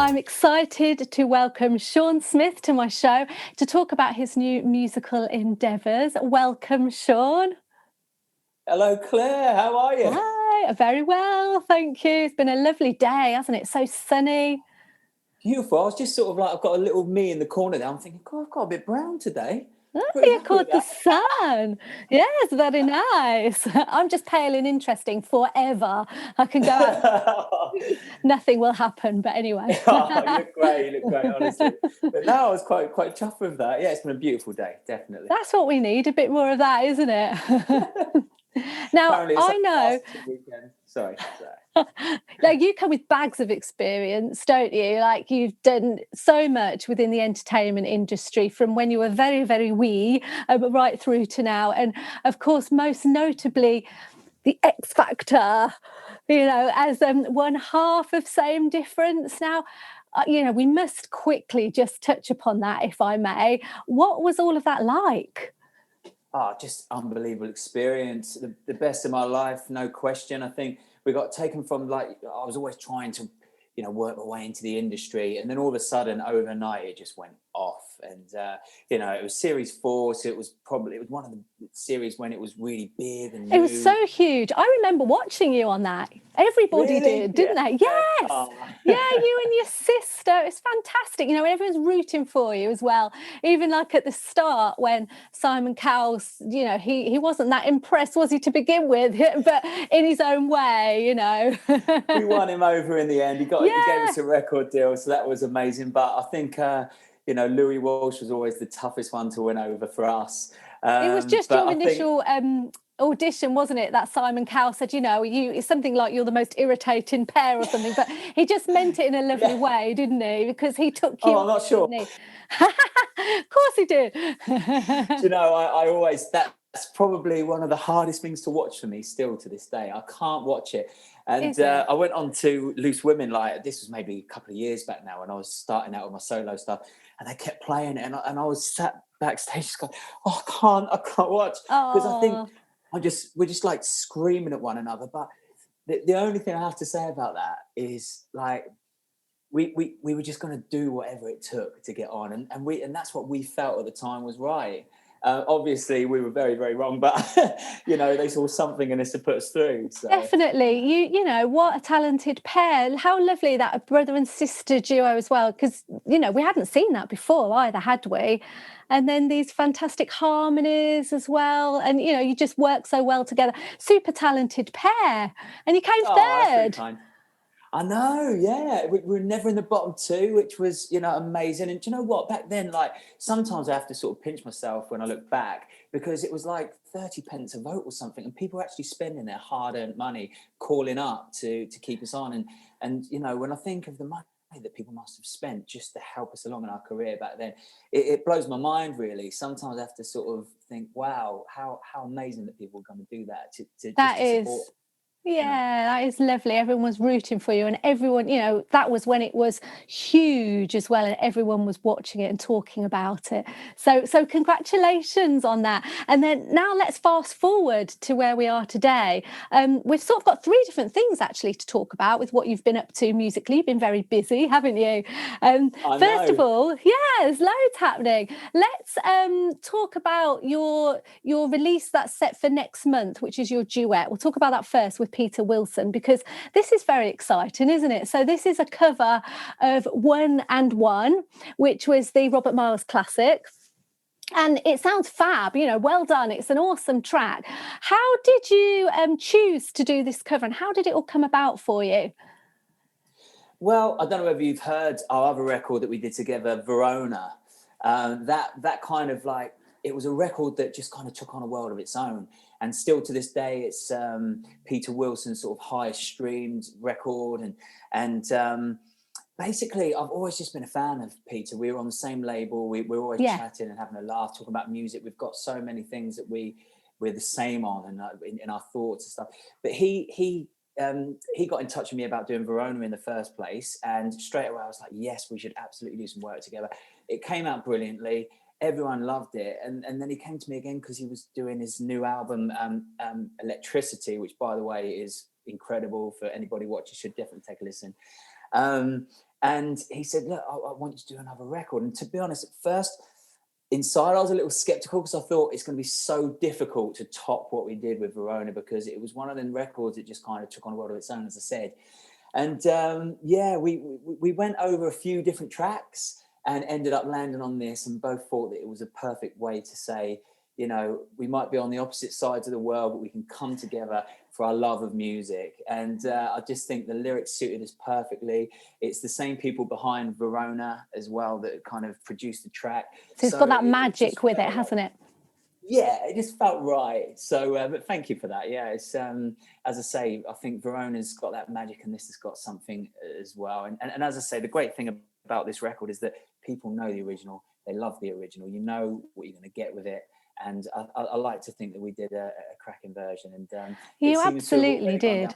I'm excited to welcome Sean Smith to my show to talk about his new musical endeavours. Welcome, Sean. Hello, Claire. How are you? Hi, very well, thank you. It's been a lovely day, hasn't it? So sunny. Beautiful. I was just sort of like, I've got a little me in the corner there. I'm thinking, God, I've got a bit brown today. Oh, Pretty you're happy with called the that. sun. Yes, very nice. I'm just pale and interesting forever. I can go out. Nothing will happen, but anyway. Oh, you look great. You look great, honestly. But no, I was quite chuffed with that. Yeah, it's been a beautiful day, definitely. That's what we need, a bit more of that, isn't it? Now, Apparently, it's I only know. lasted 2 weekends. Sorry. Like, you come with bags of experience, don't you? Like, you've done so much within the entertainment industry from when you were very, very wee, right through to now. And of course, most notably, the X Factor, as one half of Same Difference. Now, we must quickly just touch upon that, if I may. What was all of that like? Oh, just unbelievable experience. The best of my life, no question. I think we got taken from, like, I was always trying to, work my way into the industry. And then all of a sudden, overnight, it just went off. And, it was series 4. So it was one of the series when it was really big and new. It was so huge. I remember watching you on that. Everybody Really? did, didn't they? Yes. Oh. Yeah, you and your sister. It's fantastic. Everyone's rooting for you as well. Even like at the start when Simon Cowell's, he wasn't that impressed, was he, to begin with? But in his own way, We won him over in the end. He gave us a record deal, so that was amazing. But I think, Louis Walsh was always the toughest one to win over for us. It was just your initial audition, wasn't it, that Simon Cowell said, it's something like you're the most irritating pair or something, but he just meant it in a lovely way, didn't he? Because he took you. Oh, I'm not sure. Of course he did. I always, that's probably one of the hardest things to watch for me still to this day. I can't watch it. And I went on to Loose Women, like, this was maybe a couple of years back now, when I was starting out with my solo stuff, and they kept playing it, and I was sat backstage just going, oh, I can't watch, because I think we're just like screaming at one another. But the only thing I have to say about that is, like, we were just going to do whatever it took to get on, and that's what we felt at the time was right. Obviously, we were very, very wrong, but they saw something in us to put us through. So. Definitely, what a talented pair! How lovely, that a brother and sister duo as well. Because we hadn't seen that before either, had we? And then these fantastic harmonies as well, and you just work so well together. Super talented pair, and you came third. That's really kind. I know, yeah. We were never in the bottom 2, which was, amazing. And do you know what? Back then, like, sometimes I have to sort of pinch myself when I look back, because it was like 30 pence a vote or something, and people were actually spending their hard-earned money calling up to keep us on. And when I think of the money that people must have spent just to help us along in our career back then, it blows my mind, really. Sometimes I have to sort of think, wow, how amazing that people are going to do that to support. Yeah, that is lovely. Everyone was rooting for you, and everyone, that was when it was huge as well, and everyone was watching it and talking about it. So congratulations on that. And then now let's fast forward to where we are today. We've sort of got 3 different things actually to talk about with what you've been up to musically. You've been very busy, haven't you? First of all, there's loads happening. Let's talk about your release that's set for next month, which is your duet. We'll talk about that first with Peter Wilson, because this is very exciting, isn't it? So this is a cover of 1 and 1, which was the Robert Miles classic. And it sounds fab, well done. It's an awesome track. How did you choose to do this cover, and how did it all come about for you? Well, I don't know whether you've heard our other record that we did together, Verona. That kind of, like, it was a record that just kind of took on a world of its own. And still to this day, it's Peter Wilson's sort of highest streamed record. And basically, I've always just been a fan of Peter. We were on the same label. We're always chatting and having a laugh, talking about music. We've got so many things that we're the same on, and in our thoughts and stuff. But he got in touch with me about doing Verona in the first place. And straight away, I was like, yes, we should absolutely do some work together. It came out brilliantly. Everyone loved it, and then he came to me again because he was doing his new album, Electricity, which, by the way, is incredible. For anybody watching, should definitely take a listen. And he said, look, I want you to do another record. And to be honest, at first, inside I was a little skeptical because I thought it's going to be so difficult to top what we did with Verona, because it was one of them records that just kind of took on a world of its own, as I said. And we went over a few different tracks and ended up landing on this, and both thought that it was a perfect way to say, you know, we might be on the opposite sides of the world, but we can come together for our love of music. And I just think the lyrics suited us perfectly. It's the same people behind Verona as well that kind of produced the track. So it's got that magic with it, hasn't it? Yeah, it just felt right. So, but thank you for that. Yeah, it's as I say, I think Verona's got that magic, and this has got something as well. And as I say, the great thing about this record is that people know the original. They love the original. You know what you're going to get with it. And I like to think that we did a cracking version. And you absolutely did.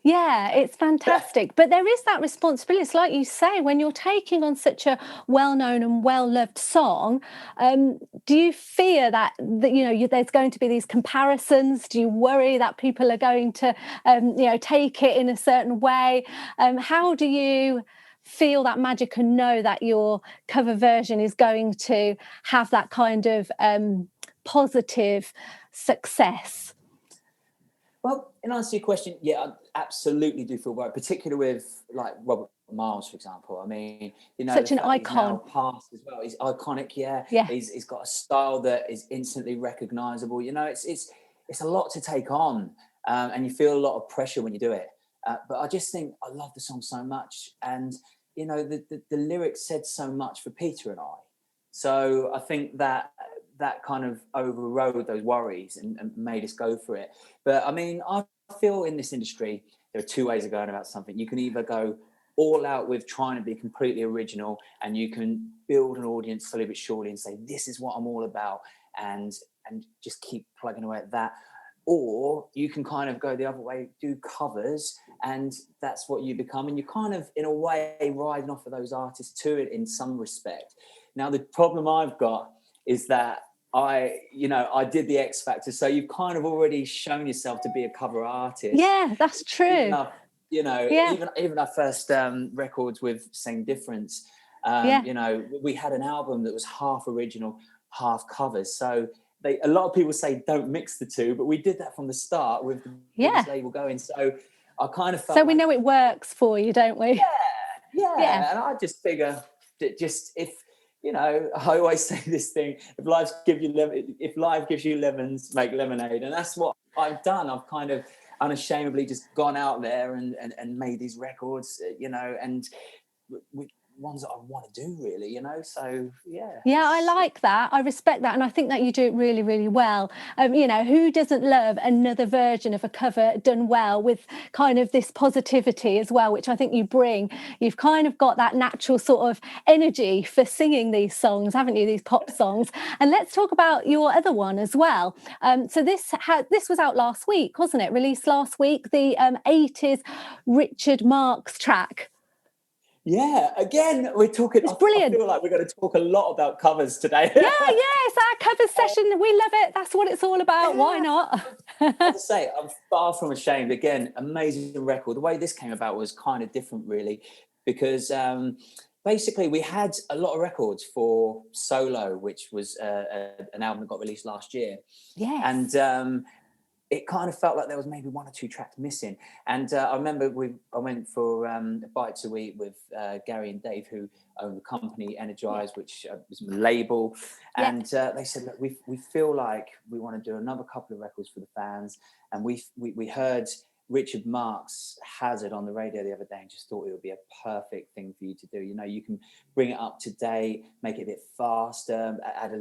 Yeah, it's fantastic. But there is that responsibility. It's like you say, when you're taking on such a well-known and well-loved song, do you fear that you know, there's going to be these comparisons? Do you worry that people are going to, you know, take it in a certain way? How do you feel that magic and know that your cover version is going to have that kind of positive success? Well, in answer to your question, yeah, I absolutely do feel worried, particularly with like Robert Miles, for example. I mean, you know, such an icon. He's now passed as well. He's iconic, yeah. He's got a style that is instantly recognisable. You know, it's a lot to take on, and you feel a lot of pressure when you do it. But I just think I love the song so much, and you know, the lyrics said so much for Peter and I. So I think that kind of overrode those worries and made us go for it. But I mean, I feel in this industry, there are two ways of going about something. You can either go all out with trying to be completely original, and you can build an audience slowly but surely and say, this is what I'm all about, and just keep plugging away at that. Or you can kind of go the other way, do covers, and that's what you become. And you're kind of, in a way, riding off of those artists to it in some respect. Now, the problem I've got is that I did the X Factor, so you've kind of already shown yourself to be a cover artist. Yeah, that's true. Even our first records with Same Difference, you know, we had an album that was half original, half covers. So a lot of people say don't mix the two, but we did that from the start with the label going. So I kind of felt so we know it works for you, don't we? Yeah. And I just figure that if you know, I always say this thing: if life gives you lemons, make lemonade, and that's what I've done. I've kind of unashamedly just gone out there and made these records, you know, and ones that I want to do, really, you know. So yeah, I like that. I respect that, and I think that you do it really, really well. You know, who doesn't love another version of a cover done well with kind of this positivity as well, which I think you bring. You've kind of got that natural sort of energy for singing these songs, haven't you, these pop songs? And let's talk about your other one as well. So this was out last week, wasn't it? Released last week, the 80s Richard Marx track. Yeah, again, we're talking. It's brilliant. I feel like we're going to talk a lot about covers today. It's our cover session. We love it. That's what it's all about. Yeah. Why not? As I say, I'm far from ashamed. Again, amazing record. The way this came about was kind of different, really, because basically we had a lot of records for Solo, which was an album that got released last year. Yes. And it kind of felt like there was maybe one or two tracks missing. And I remember I went for a bite to eat with Gary and Dave, who own the company Energize, which was a label. And they said, look, we feel like we want to do another couple of records for the fans. And we heard Richard Marx Hazard on the radio the other day and just thought it would be a perfect thing for you to do. You know, you can bring it up to date, make it a bit faster, add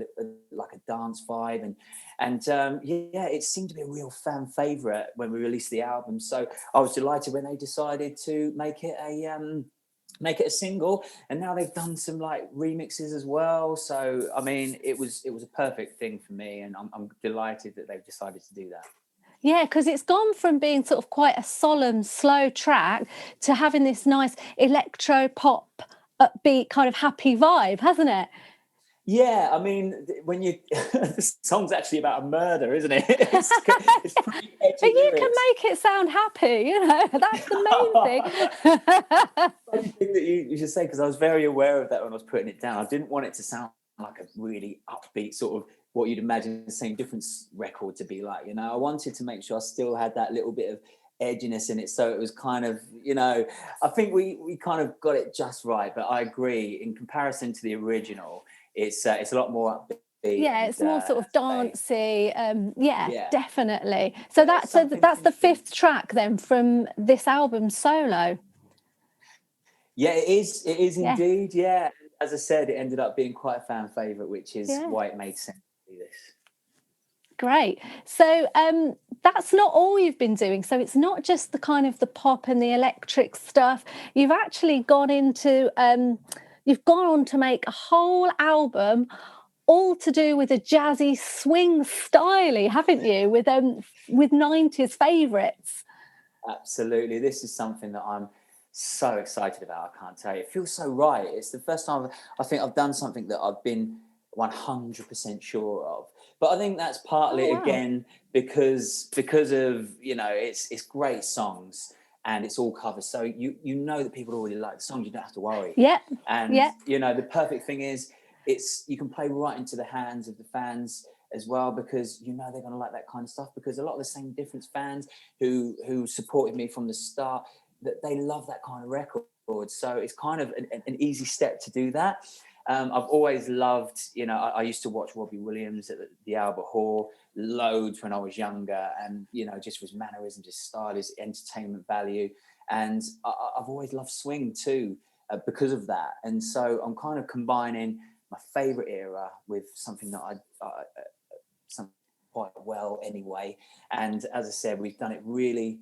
like a dance vibe. And it seemed to be a real fan favorite when we released the album. So I was delighted when they decided to make it a single, and now they've done some like remixes as well. So I mean, it was a perfect thing for me, and I'm delighted that they've decided to do that. Yeah, because it's gone from being sort of quite a solemn, slow track to having this nice electro pop, upbeat kind of happy vibe, hasn't it? Yeah, I mean, when the song's actually about a murder, isn't it? It's pretty edgy you lyrics. can make it sound happy, that's the main thing. Funny thing that you should say, because I was very aware of that when I was putting it down. I didn't want it to sound like a really upbeat sort of what you'd imagine the Same Difference record to be like. I wanted to make sure I still had that little bit of edginess in it, so it was kind of, I think we kind of got it just right. But I agree, in comparison to the original, it's a lot more upbeat. It's more sort of dancey. Yeah, definitely. So that's the fifth track then from this album, Solo. Yeah, it is indeed. Yeah, as I said, it ended up being quite a fan favorite, which is why it made sense to do this. Great. So that's not all you've been doing. So it's not just the kind of the pop and the electric stuff. You've actually gone into you've gone on to make a whole album all to do with a jazzy swing style, haven't you, with 90s favourites? Absolutely. This is something that I'm so excited about. I can't tell you. It feels so right. It's the first time I think I've done something that I've been 100% sure of. But I think that's partly again because of it's great songs and it's all covers. So you know that people already like the songs. You don't have to worry. Yeah. And the perfect thing is you can play right into the hands of the fans as well, because they're going to like that kind of stuff, because a lot of the Same Difference fans who supported me from the start, that they love that kind of record. So it's kind of an easy step to do that. I've always loved, I used to watch Robbie Williams at the Albert Hall loads when I was younger, and just his mannerism, his style, his entertainment value, and I've always loved swing too because of that. And so I'm kind of combining my favorite era with something that I something quite well anyway. And as I said, we've done it really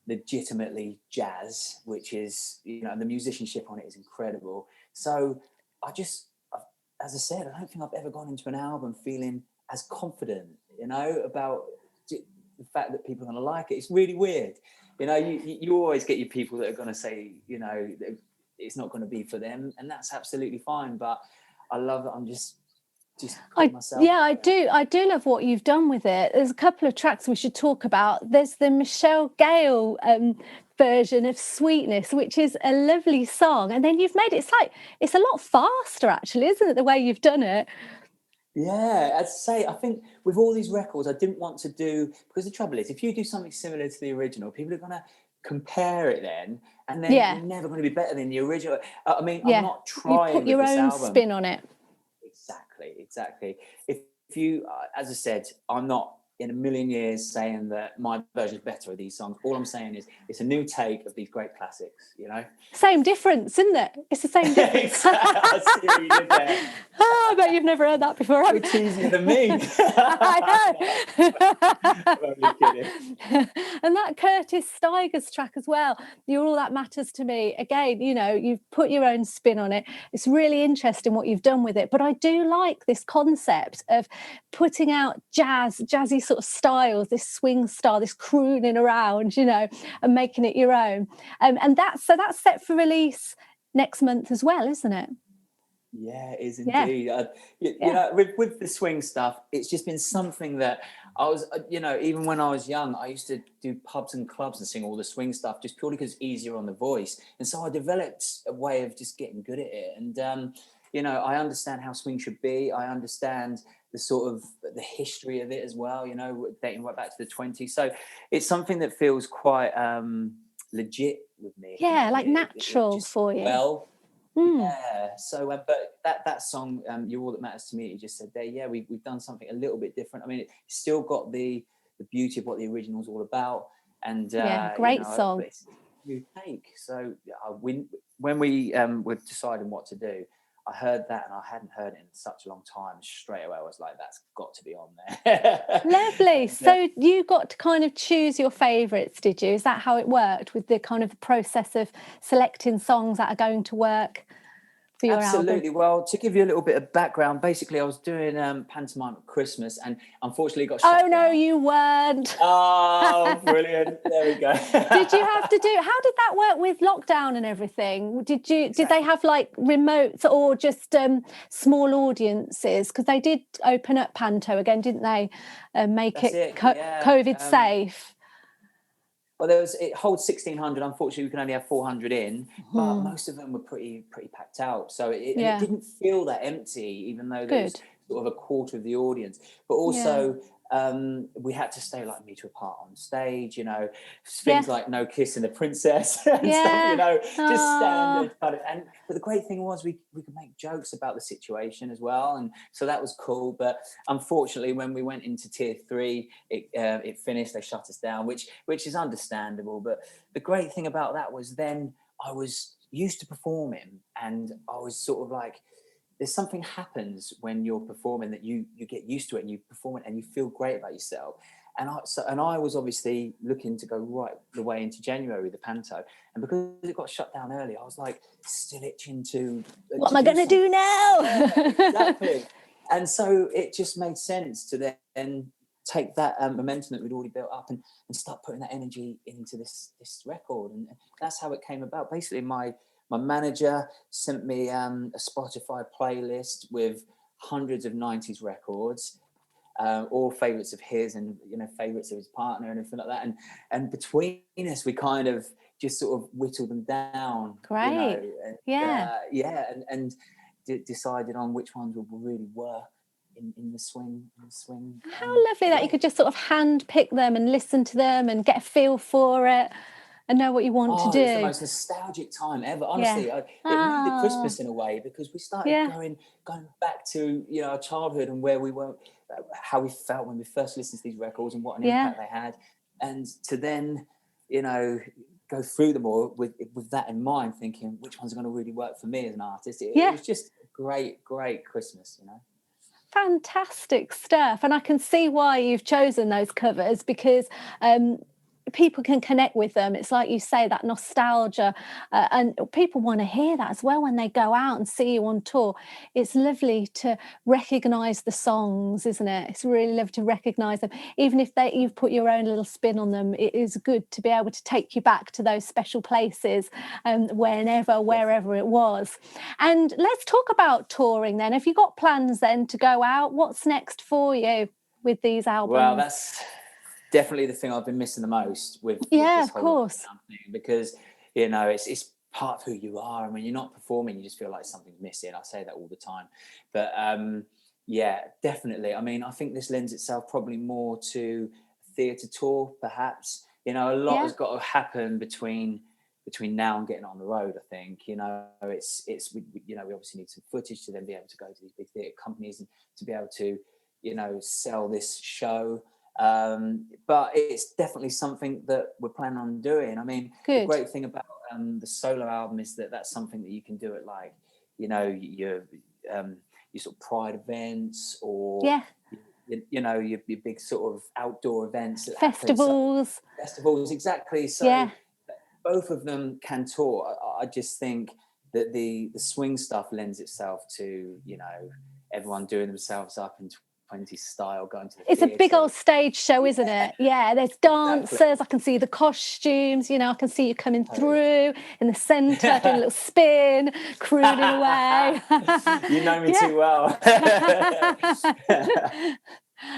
legitimately jazz, which is, the musicianship on it is incredible. So as I said, I don't think I've ever gone into an album feeling as confident, about the fact that people are going to like it. It's really weird. You always get your people that are going to say, it's not going to be for them, and that's absolutely fine. But I love that I'm just myself. Yeah, I do love what you've done with it. There's a couple of tracks we should talk about. There's the Michelle Gale version of Sweetness, which is a lovely song, and then you've made it's a lot faster actually, isn't it, the way you've done it? Yeah, I'd say, I think with all these records, I didn't want to do, because the trouble is, if you do something similar to the original, people are going to compare it then, and then you're never going to be better than the original. I mean, I'm not trying. You put your own spin on it. Exactly. If you, as I said, I'm not in a million years saying that my version is better of these songs. All I'm saying is it's a new take of these great classics, Same difference, isn't it? It's the same difference. I see what you did there. I bet you've never heard that before. You're teasing than me. I know. I'm only kidding. And that Curtis Stigers track as well, You're All That Matters to Me. Again, you've put your own spin on it. It's really interesting what you've done with it. But I do like this concept of putting out jazzy sort of styles, this swing style, this crooning around, and making it your own. And that's set for release next month as well, isn't it? Yeah, it is indeed. With the swing stuff, it's just been something that I was, even when I was young, I used to do pubs and clubs and sing all the swing stuff just purely because it's easier on the voice. And so I developed a way of just getting good at it. And, I understand how swing should be. I understand the sort of the history of it as well, dating right back to the 20s. So it's something that feels quite legit with me. Yeah, like natural for you. Well, yeah. So, but that song, "You're All That Matters to Me," you just said there. Yeah, we've done something a little bit different. I mean, it's still got the beauty of what the original's all about, and great song. It's a new take. So, when we were deciding what to do, I heard that, and I hadn't heard it in such a long time. Straight away, I was like, "That's got to be on there." Lovely. So you got to kind of choose your favourites, did you? Is that how it worked, with the kind of process of selecting songs that are going to work for your Absolutely. album? Well, to give you a little bit of background, basically I was doing pantomime at Christmas and unfortunately got shut down. No, you weren't. Oh, brilliant. There we go. Did you have to how did that work with lockdown and everything? Did they have like remotes or just small audiences? Because they did open up Panto again, didn't they? Make it COVID safe. Well, it holds 1,600. Unfortunately, we can only have 400 in, but most of them were pretty packed out. So and it didn't feel that empty, even though there was sort of a quarter of the audience. But also, we had to stay like a metre apart on stage. You know, things like no kissing the princess and stuff. You know, just standard kind of. But the great thing was we could make jokes about the situation as well, and so that was cool. But unfortunately, when we went into tier 3, it finished. They shut us down, which is understandable. But the great thing about that was then I was used to performing, and I was sort of like, there's something happens when you're performing that you get used to it, and you perform it and you feel great about yourself. And I was obviously looking to go right the way into January, the panto, and because it got shut down early, I was like still itching to what am I going to do now? Exactly. And so it just made sense to then take that momentum that we'd already built up and start putting that energy into this record, and that's how it came about. Basically, my manager sent me a Spotify playlist with hundreds of 90s records, all favourites of his, and favourites of his partner and everything like that. And between us, we kind of just sort of whittled them down. Great. And decided on which ones would really work in the swing. How lovely that you could just sort of hand pick them and listen to them and get a feel for it and know what you want to do. It's the most nostalgic time ever. Honestly, it made the Christmas in a way, because we started going back to our childhood and where we were, how we felt when we first listened to these records and what an impact they had, and to then go through them all with that in mind, thinking which ones are going to really work for me as an artist. It was just a great Christmas, Fantastic stuff. And I can see why you've chosen those covers, because people can connect with them. It's like you say, that nostalgia, and people want to hear that as well when they go out and see you on tour. It's lovely to recognise the songs, isn't it? It's really lovely to recognise them, even if you've put your own little spin on them. It is good to be able to take you back to those special places, wherever it was. And let's talk about touring then. Have you got plans then to go out? What's next for you with these albums? Well, that's definitely the thing I've been missing the most with this of course thing, because it's part of who you are, and when you're not performing, you just feel like something's missing. I say that all the time, but definitely. I mean, I think this lends itself probably more to theatre tour, perhaps. A lot has got to happen between now and getting on the road. I think we obviously need some footage to then be able to go to these big theatre companies and to be able to sell this show. But it's definitely something that we're planning on doing. I mean, the great thing about the solo album is that that's something that you can do at your sort of pride events, or your big sort of outdoor events, festivals, exactly. So both of them can tour. I just think that the swing stuff lends itself to everyone doing themselves up in 20s style, going to the it's theatre. A big old stage show, isn't it? There's dancers. Exactly. I can see the costumes, I can see you coming through in the centre, doing a little spin, crooning away. You know me too well.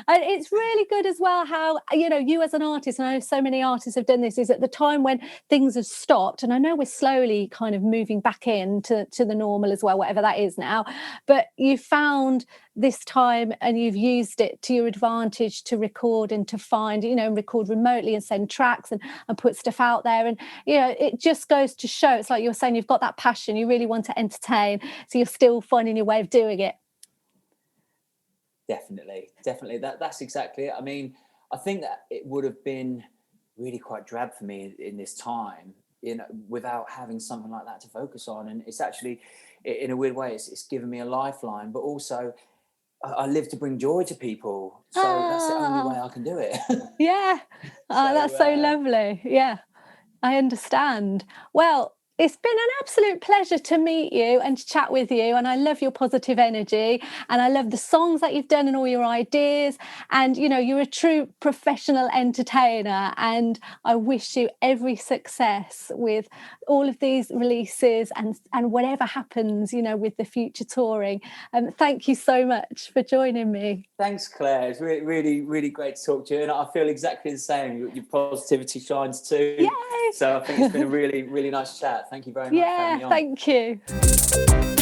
And it's really good as well how, you as an artist, and I know so many artists have done this, is at the time when things have stopped, and I know we're slowly kind of moving back into the normal as well, whatever that is now, but you found this time and you've used it to your advantage to record and to find, record remotely and send tracks and put stuff out there. And, it just goes to show, it's like you're saying, you've got that passion, you really want to entertain, so you're still finding your way of doing it. Definitely. That's exactly it. I mean, I think that it would have been really quite drab for me in this time, without having something like that to focus on. And it's actually, in a weird way, it's given me a lifeline. But also, I live to bring joy to people, so that's the only way I can do it. That's so lovely. I understand. Well, It's been an absolute pleasure to meet you and to chat with you. And I love your positive energy, and I love the songs that you've done and all your ideas. And, you know, you're a true professional entertainer. And I wish you every success with all of these releases and whatever happens, you know, with the future touring. And thank you so much for joining me. Thanks, Claire. It's really, really, really great to talk to you. And I feel exactly the same. Your positivity shines too. Yay! So I think it's been a really, really nice chat. Thank you very much for having me on. Thank you.